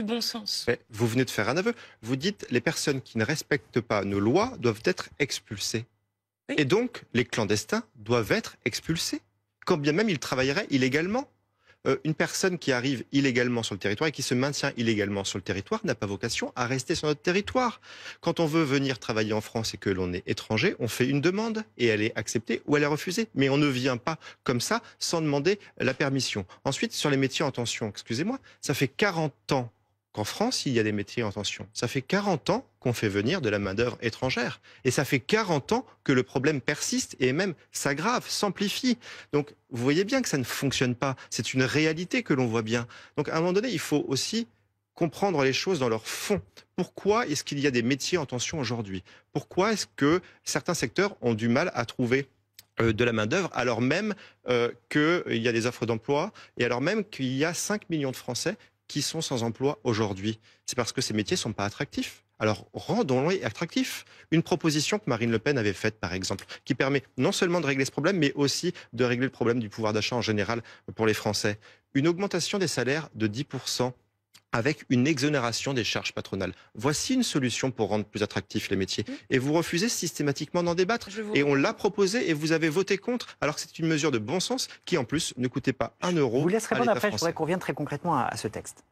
bon sens. Mais vous venez de faire un aveu. Vous dites les personnes qui ne respectent pas nos lois doivent être expulsées. Oui. Et donc, les clandestins doivent être expulsés, quand bien même ils travailleraient illégalement. Une personne qui arrive illégalement sur le territoire et qui se maintient illégalement sur le territoire n'a pas vocation à rester sur notre territoire. Quand on veut venir travailler en France et que l'on est étranger, on fait une demande et elle est acceptée ou elle est refusée. Mais on ne vient pas comme ça sans demander la permission. Ensuite, sur les métiers en tension, excusez-moi, ça fait 40 ans qu'en France, il y a des métiers en tension. Ça fait 40 ans qu'on fait venir de la main-d'œuvre étrangère. Et ça fait 40 ans que le problème persiste et même s'aggrave, s'amplifie. Donc, vous voyez bien que ça ne fonctionne pas. C'est une réalité que l'on voit bien. Donc, à un moment donné, il faut aussi comprendre les choses dans leur fond. Pourquoi est-ce qu'il y a des métiers en tension aujourd'hui? Pourquoi est-ce que certains secteurs ont du mal à trouver de la main-d'œuvre, alors même qu'il y a des offres d'emploi et alors même qu'il y a 5 millions de Français qui sont sans emploi aujourd'hui? C'est parce que ces métiers ne sont pas attractifs. Alors rendons-les attractifs. Une proposition que Marine Le Pen avait faite, par exemple, qui permet non seulement de régler ce problème, mais aussi de régler le problème du pouvoir d'achat en général pour les Français. Une augmentation des salaires de 10% avec une exonération des charges patronales. Voici une solution pour rendre plus attractifs les métiers. Et vous refusez systématiquement d'en débattre. Et on l'a proposé et vous avez voté contre, alors que c'est une mesure de bon sens qui, en plus, ne coûtait pas 1 euro. Je vous laisse à répondre l'État après, je français. voudrais qu'on revienne très concrètement à ce texte.